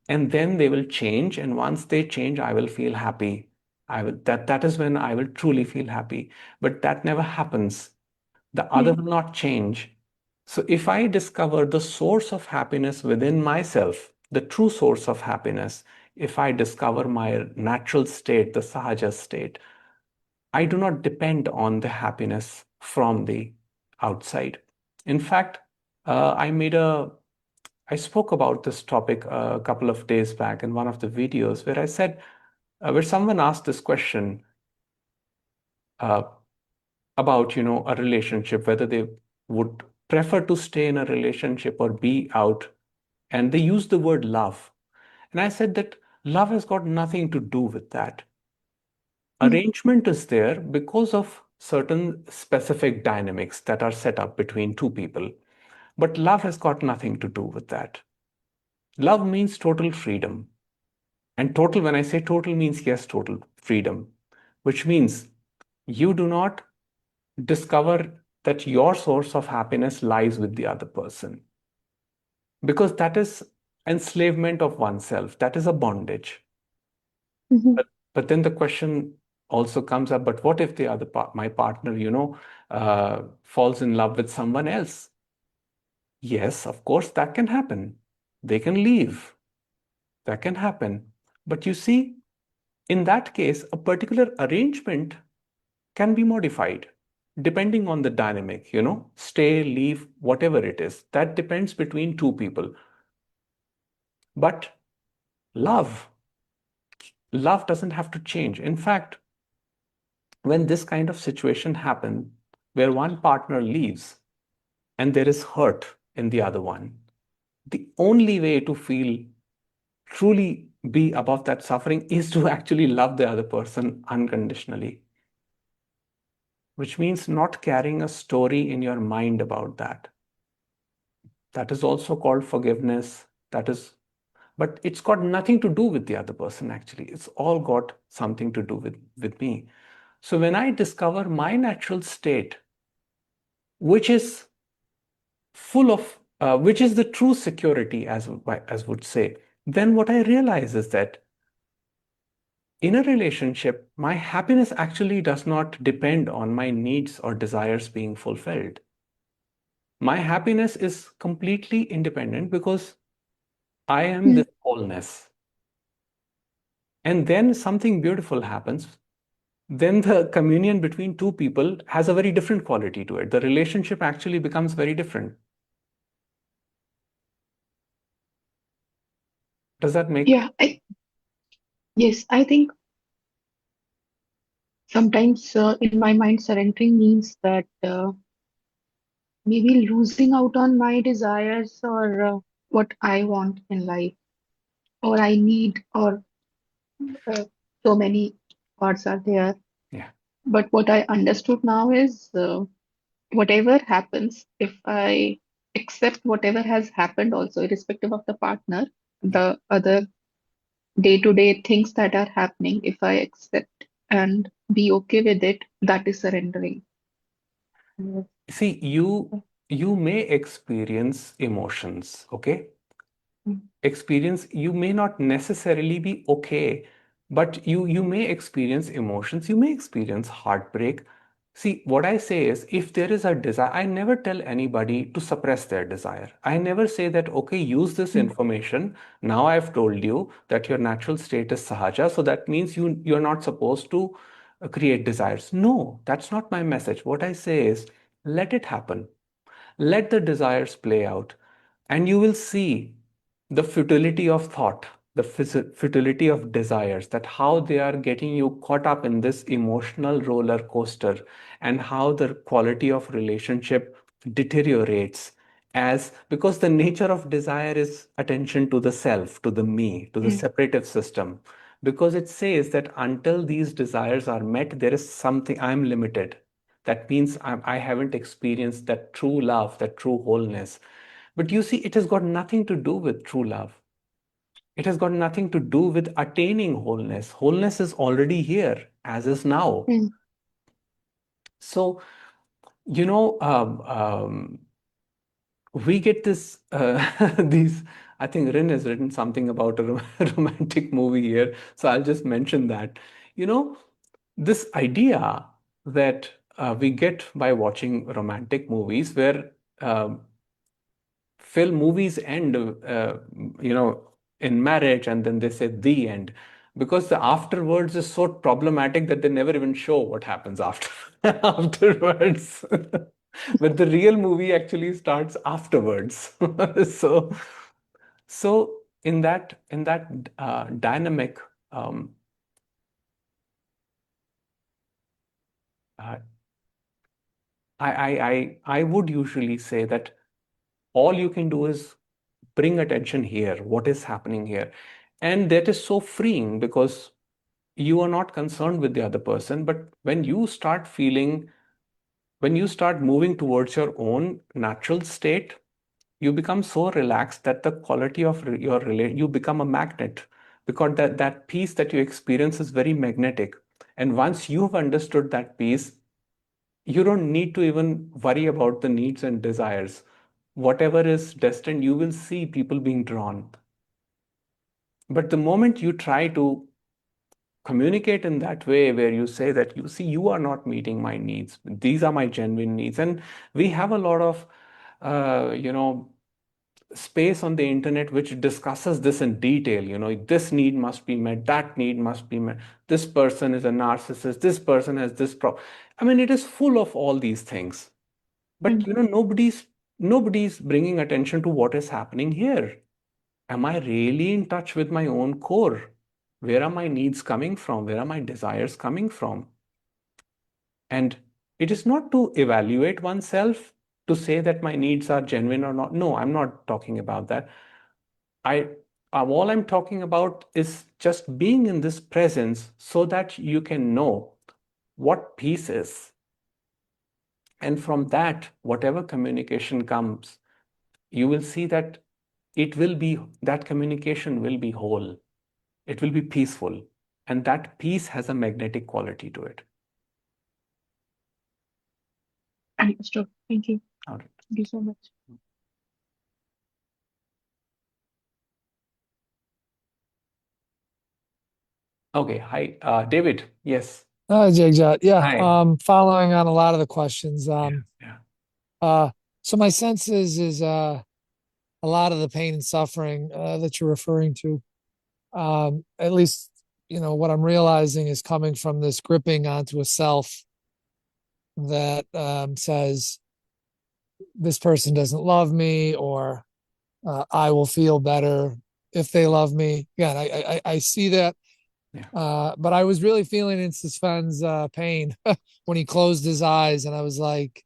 and then they will change. And once they change, I will feel happy. That is when I will truly feel happy. But that never happens. The other Mm. will not change. So if I discover the source of happiness within myself, the true source of happiness, if I discover my natural state, the Sahaja state, I do not depend on the happiness from the outside. In fact, I spoke about this topic a couple of days back in one of the videos where I said, where someone asked this question uh, about, a relationship, whether they would prefer to stay in a relationship or be out, and they used the word love. And I said that love has got nothing to do with that. Mm. Arrangement is there because of certain specific dynamics that are set up between two people. But love has got nothing to do with that. Love means total freedom. And total, when I say total, means yes, total freedom, which means you do not discover that your source of happiness lies with the other person. Because that is enslavement of oneself. That is a bondage. Mhm. But then the question also comes up, but what if my partner, falls in love with someone else? Yes, of course, that can happen. They can leave. That can happen. But you see, in that case, a particular arrangement can be modified depending on the dynamic, stay, leave, whatever it is. That depends between two people. But love, love doesn't have to change. In fact, when this kind of situation happens, where one partner leaves and there is hurt in the other one, the only way to feel truly be above that suffering is to actually love the other person unconditionally, which means not carrying a story in your mind about that. That is also called forgiveness. But it's got nothing to do with the other person, actually. It's all got something to do with me. So when I discover my natural state, which is full of, which is the true security, as would say, then what I realize is that in a relationship, my happiness actually does not depend on my needs or desires being fulfilled. My happiness is completely independent because I am this wholeness. And then something beautiful happens. Then the communion between two people has a very different quality to it. The relationship actually becomes very different. Does that make Yeah, yes, I think sometimes in my mind, surrendering means that maybe losing out on my desires or what I want in life, or I need, or uh, so many thoughts are there. Yeah. But what I understood now is whatever happens, if I accept whatever has happened, also irrespective of the partner, Yeah. the other day-to-day things that are happening, if I accept and be okay with it, that is surrendering. Yes. See, you may experience emotions, okay? Experience, you may not necessarily be okay, but you may experience emotions, you may experience heartbreak. See, what I say is, if there is a desire, I never tell anybody to suppress their desire. I never say that, okay, use this Mm. information. Now I've told you that your natural state is Sahaja, so that means you're not supposed to create desires. No, that's not my message. What I say is, let it happen. Let the desires play out, and you will see the futility of thought, the futility of desires, that how they are getting you caught up in this emotional roller coaster, and how the quality of relationship deteriorates as because the nature of desire is attention to the self, to the me, to the Mm. separative system. Because it says that until these desires are met, there is something, I'm limited. That means I haven't experienced that true love, that true wholeness. But you see, it has got nothing to do with true love. It has got nothing to do with attaining wholeness. Wholeness is already here, as is now. Mm. So, you know, we get this, these, I think Rin has written something about a romantic movie here. So I'll just mention that. You know, this idea that we get by watching romantic movies where um film movies end, in marriage, and then they say the end, because the afterwards is so problematic that they never even show what happens after afterwards. But the real movie actually starts afterwards. So, in that dynamic, um, uh, I would usually say that all you can do is bring attention here, what is happening here. And that is so freeing because you are not concerned with the other person. But when you start moving towards your own natural state, you become so relaxed that the quality of your relation, you become a magnet, because that peace that you experience is very magnetic. And once you've understood that peace, you don't need to even worry about the needs and desires. Whatever is destined, you will see people being drawn. But the moment you try to communicate in that way, where you say that, you see, you are not meeting my needs, these are my genuine needs. And we have a lot of space on the internet which discusses this in detail. This need must be met, that need must be met, this person is a narcissist, this person has this problem. I mean, it is full of all these things. But nobody's bringing attention to what is happening here. Am I really in touch with my own core? Where are my needs coming from? Where are my desires coming from? And it is not to evaluate oneself to say that my needs are genuine or not. No, I'm not talking about that. All I'm talking about is just being in this presence so that you can know what peace is. And from that, whatever communication comes, you will see that that communication will be whole. It will be peaceful. And that peace has a magnetic quality to it. Understood. Thank you. All right. Thank you so much. Okay. Hi, David. Yes. Jagjot. Yeah. Hi. Following on a lot of the questions. Yeah. So my sense is a lot of the pain and suffering that you're referring to, at least, what I'm realizing is coming from this gripping onto a self that says this person doesn't love me, or I will feel better if they love me. Again, I see that. Yeah. But I was really feeling in Sven's pain when he closed his eyes, and I was like,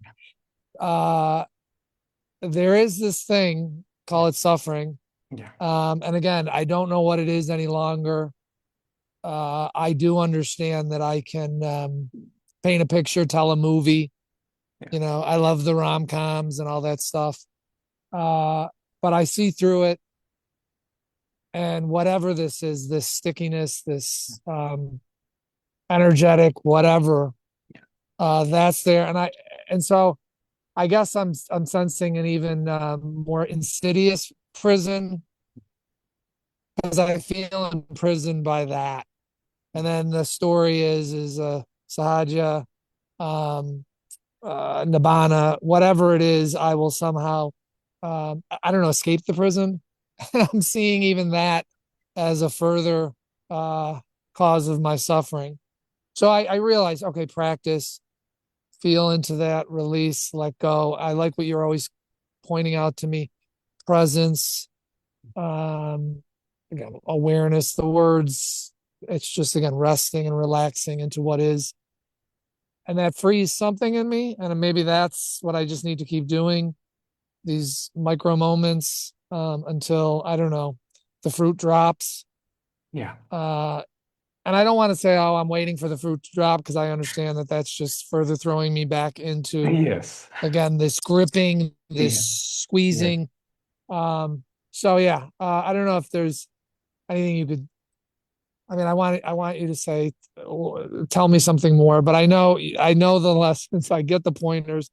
there is this thing, call it suffering. Yeah. And again, I don't know what it is any longer. I do understand that I can paint a picture, tell a movie. Yeah. I love the rom-coms and all that stuff. But I see through it. And whatever this is, this stickiness, this energetic, whatever, that's there. And so I guess I'm sensing an even more insidious prison, because I feel imprisoned by that. And then the story is Sahaja, Nibbana, whatever it is, I will somehow, I don't know, escape the prison. I'm seeing even that as a further cause of my suffering. So I realize, okay, practice, feel into that, release, let go. I like what you're always pointing out to me: presence, again, awareness, the words. It's just, again, resting and relaxing into what is. And that frees something in me. And maybe that's what I just need to keep doing, these micro moments, until, I don't know, the fruit drops. Yeah. And I don't want to say, oh, I'm waiting for the fruit to drop, because I understand that that's just further throwing me back into, Yes. again, this gripping, this Yeah. squeezing. So yeah, I don't know if there's anything you could. I mean, I want you to say, tell me something more. But I know the lessons. I get the pointers,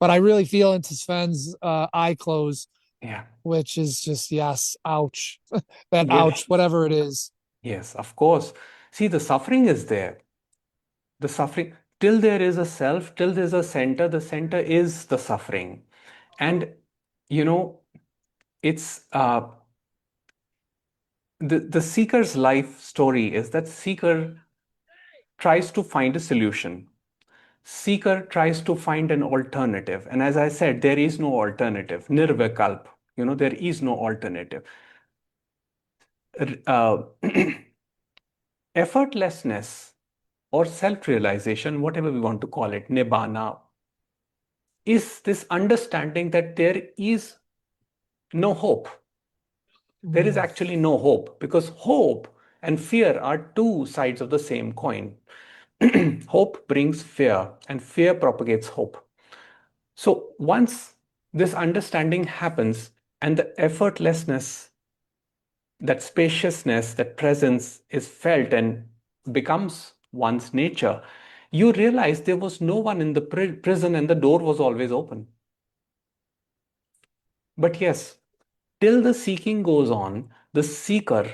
but I really feel into Sven's eye close. Yeah. Which is just, yes, ouch, that Yes. ouch, whatever it is. Yes, of course. See, the suffering is there. The suffering, till there is a self, till there's a center, the center is the suffering. And, it's the seeker's life story is that seeker tries to find a solution. Seeker tries to find an alternative. And as I said, there is no alternative. Nirvikalp, there is no alternative. Uh, effortlessness or self-realization, whatever we want to call it, nibbana, is this understanding that there is no hope. There is actually no hope, because hope and fear are two sides of the same coin. Hope brings fear, and fear propagates hope. So once this understanding happens, and the effortlessness, that spaciousness, that presence is felt and becomes one's nature, you realize there was no one in the prison and the door was always open. But yes, till the seeking goes on, the seeker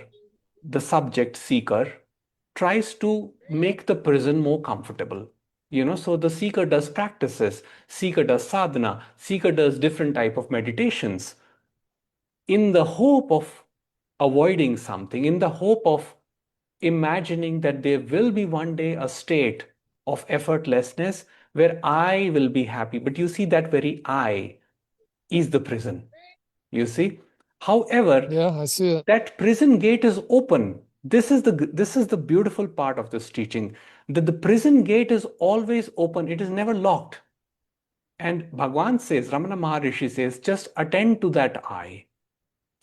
the subject seeker tries to make the prison more comfortable. So the seeker does practices, seeker does sadhana, seeker does different type of meditations in the hope of avoiding something, in the hope of imagining that there will be one day a state of effortlessness where I will be happy. But you see, that very I is the prison. You see? However, Yeah, I see it. that prison gate is open. This is the beautiful part of this teaching, that the prison gate is always open. It is never locked. And Bhagwan says, Ramana Maharshi says, just attend to that I.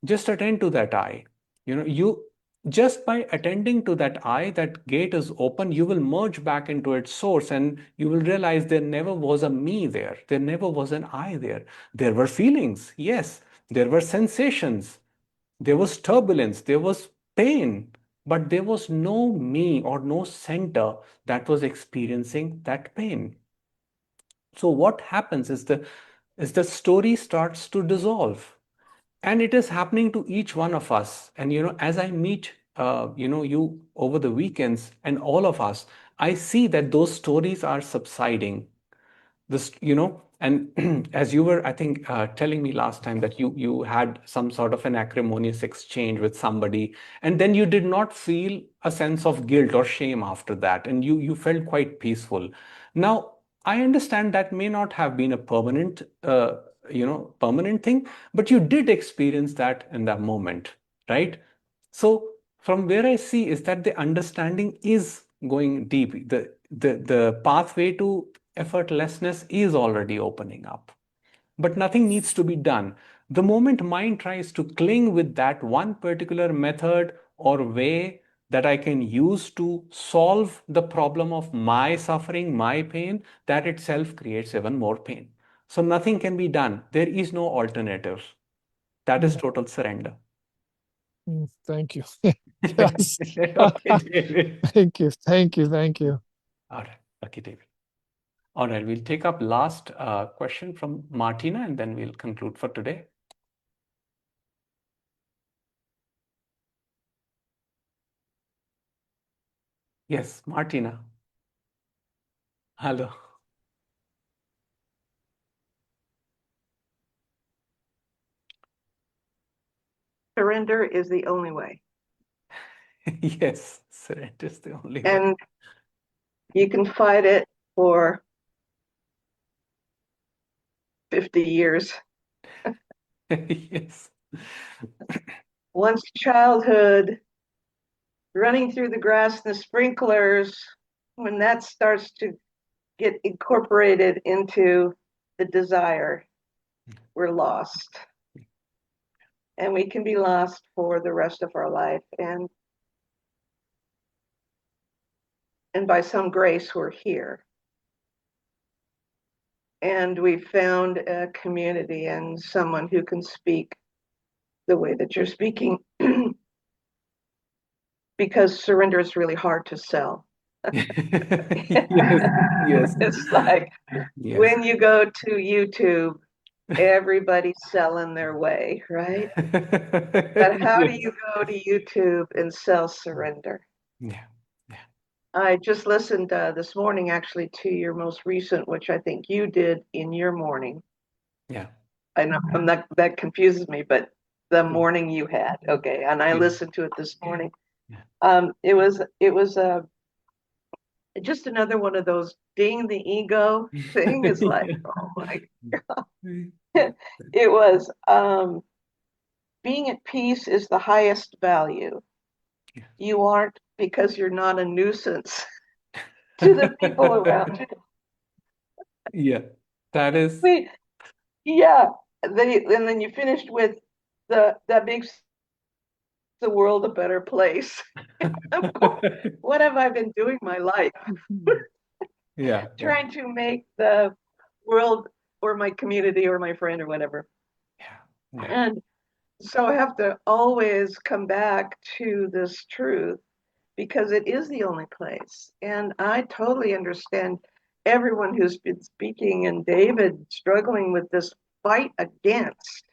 Just attend to that I. You just by attending to that I, that gate is open, you will merge back into its source and you will realize there never was a me there. There never was an I there. There were feelings, yes. There were sensations. There was turbulence. There was pain. But there was no me or no center that was experiencing that pain. So what happens is the story starts to dissolve, and it is happening to each one of us. And as I meet you over the weekends, and all of us, I see that those stories are subsiding. And as you were, I think, telling me last time that you had some sort of an acrimonious exchange with somebody, and then you did not feel a sense of guilt or shame after that, and you felt quite peaceful. Now, I understand that may not have been a permanent thing, but you did experience that in that moment, right? So from where I see is that the understanding is going deep. The pathway to effortlessness is already opening up, but nothing needs to be done. The moment mind tries to cling with that one particular method or way that I can use to solve the problem of my suffering, my pain, that itself creates even more pain. So nothing can be done. There is no alternative. That is total surrender. Thank you. Yes. Okay, David. Thank you. Thank you. Thank you. All right. Okay, David. All right, we'll take up last question from Martina, and then we'll conclude for today. Yes, Martina. Hello. Surrender is the only way. Yes, surrender is the only way. And you can fight it for 50 years. Yes. Once childhood, running through the grass and the sprinklers, when that starts to get incorporated into the desire, we're lost. And we can be lost for the rest of our life. And by some grace, we're here. And we found a community and someone who can speak the way that you're speaking, because surrender is really hard to sell. Yes. It's like Yes. when you go to YouTube, everybody's selling their way, right? But how do you go to YouTube and sell surrender? Yeah. I just listened this morning actually to your most recent, which I think you did in your morning. Yeah. I know that confuses me, but the morning you had, okay, and I listened to it this morning. It was just another one of those ding the ego thing. It's like, oh my God. It was being at peace is the highest value. You aren't, because you're not a nuisance to the people around you. Yeah, that is. Yeah, and then you finished with that makes the world a better place. What have I been doing my life? Yeah. Trying to make the world or my community or my friend or whatever. Yeah. And so I have to always come back to this truth, because it is the only place. And I totally understand everyone who's been speaking, and David struggling with this fight against.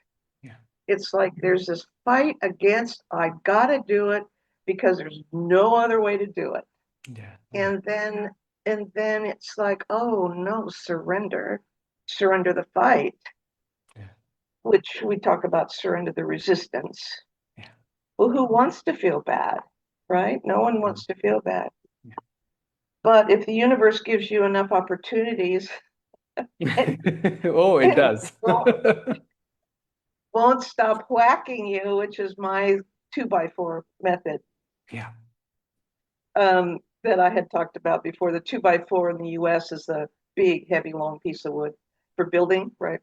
Yeah. It's like there's this fight against, I gotta do it. because there's no other way to do it. Yeah. And then it's like, oh no, surrender the fight, Yeah. which we talk about, surrender the resistance. Yeah. Well, who wants to feel bad, right? No one wants to feel bad. Yeah. But if the universe gives you enough opportunities, Oh, it does. won't stop whacking you, which is my 2x4 method. Yeah. That I had talked about before. The 2x4 in the US is a big, heavy, long piece of wood for building, right?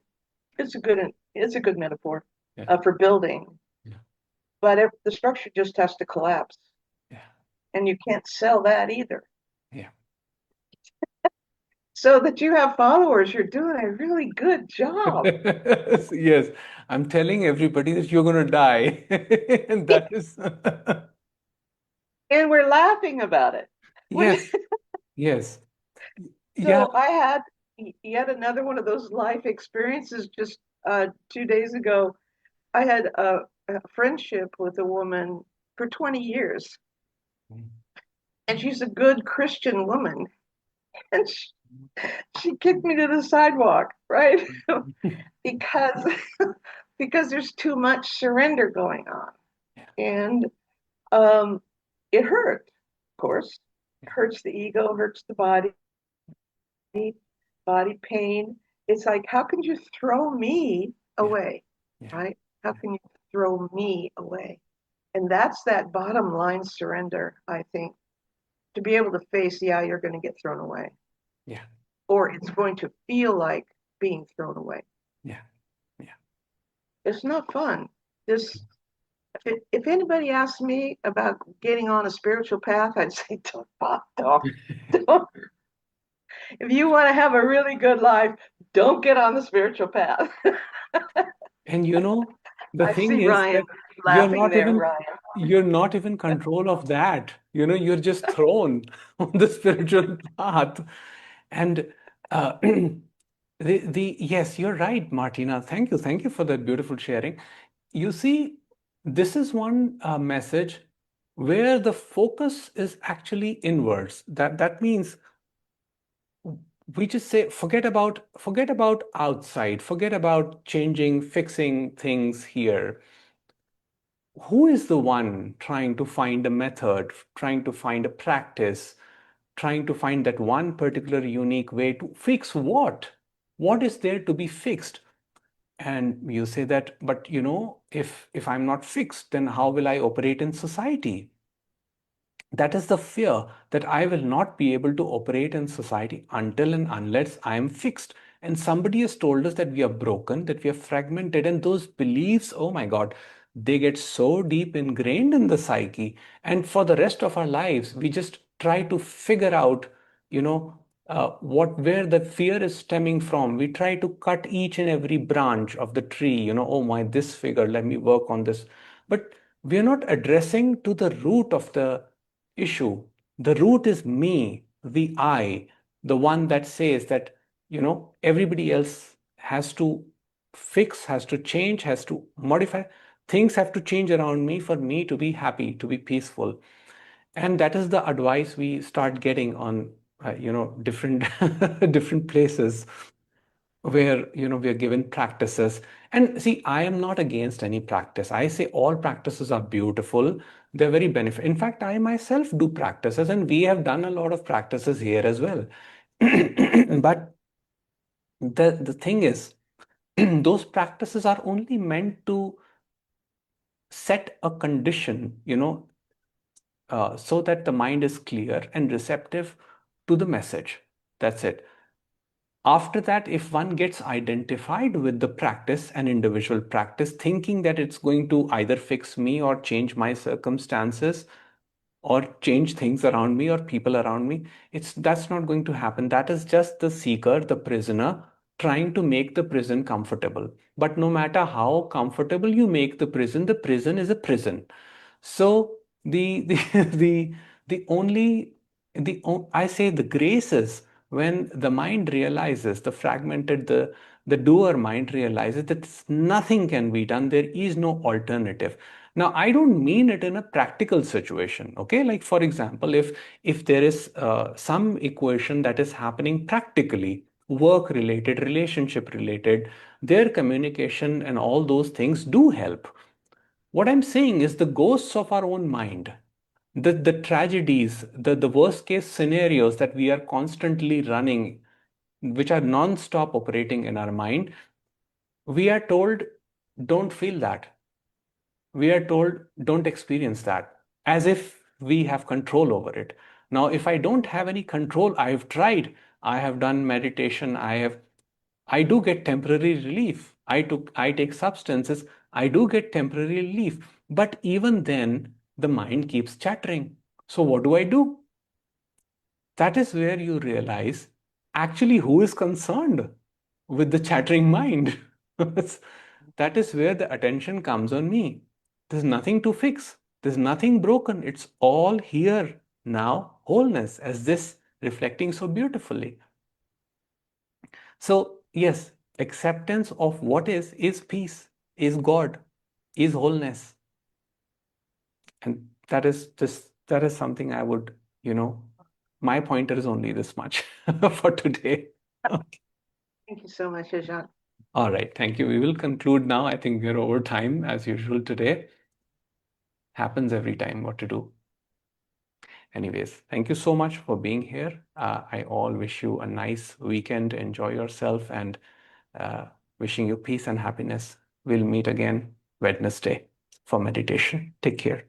It's a good metaphor for building. Yeah. But the structure just has to collapse. Yeah. And you can't sell that either. Yeah. So that you have followers, you're doing a really good job. Yes, I'm telling everybody that you're going to die. And that is, And we're laughing about it. yes, yes. Yeah. So I had yet another one of those life experiences just 2 days ago. I had a friendship with a woman for 20 years, and she's a good Christian woman. And she kicked me to the sidewalk, right? because there's too much surrender going on. And it hurt, of course. It hurts the ego, hurts the body pain. It's like, how can you throw me away, right? How can you throw me away? And that's that bottom line surrender, I think, to be able to face, yeah, you're going to get thrown away. Yeah. Or it's going to feel like being thrown away. Yeah. Yeah. It's not fun. If anybody asks me about getting on a spiritual path, I'd say, don't. If you want to have a really good life, don't get on the spiritual path. And the I thing see is Ryan that laughing there, Ryan. you're not even control of that. You're just thrown on the spiritual path. And yes, you're right, Martina. Thank you for that beautiful sharing. You see, this is one message where the focus is actually inwards. That means we just say forget about outside, forget about changing, fixing things here. Who is the one trying to find a method, trying to find a practice, trying to find that one particular unique way to fix what? What is there to be fixed? And you say that, but if I'm not fixed, then how will I operate in society? That is the fear that I will not be able to operate in society until and unless I am fixed. And somebody has told us that we are broken, that we are fragmented, and those beliefs, oh my God, they get so deep ingrained in the psyche. And for the rest of our lives, we just try to figure out, where the fear is stemming from. We try to cut each and every branch of the tree, oh my, this figure, let me work on this. But we are not addressing to the root of the issue. The root is me, the I, the one that says that, everybody else has to fix, has to change, has to modify. Things have to change around me for me to be happy, to be peaceful. And that is the advice we start getting on, different different places where we are given practices. And see, I am not against any practice. I say all practices are beautiful. They're very beneficial. In fact, I myself do practices, and we have done a lot of practices here as well. But the thing is, those practices are only meant to set a condition, so that the mind is clear and receptive to the message. That's it. After that, if one gets identified with the practice, an individual practice, thinking that it's going to either fix me or change my circumstances or change things around me or people around me, that's not going to happen. That is just the seeker, the prisoner, trying to make the prison comfortable. But no matter how comfortable you make the prison is a prison. So I say the grace is when the mind realizes, the fragmented, the doer mind realizes that nothing can be done, there is no alternative. Now, I don't mean it in a practical situation, okay? Like, for example, if there is some equation that is happening practically, work related, relationship related, their communication and all those things do help. What I'm saying is the ghosts of our own mind, the tragedies, the worst case scenarios that we are constantly running, which are non-stop operating in our mind, we are told, don't feel that. We are told, don't experience that, as if we have control over it. Now, if I don't have any control, I've tried, I have done meditation, I do get temporary relief. I take substances, I do get temporary relief. But even then, the mind keeps chattering. So what do I do? That is where you realize actually who is concerned with the chattering mind. That is where the attention comes on me. There's nothing to fix. There's nothing broken. It's all here now, wholeness, as this reflecting so beautifully. So, yes, acceptance of what is peace, is God, is wholeness. And that is something I would, my pointer is only this much for today. Okay. Thank you so much, Jagjot. All right, thank you. We will conclude now. I think we're over time as usual today. Happens every time, what to do. Anyways, thank you so much for being here. I all wish you a nice weekend. Enjoy yourself, and wishing you peace and happiness. We'll meet again Wednesday for meditation. Take care.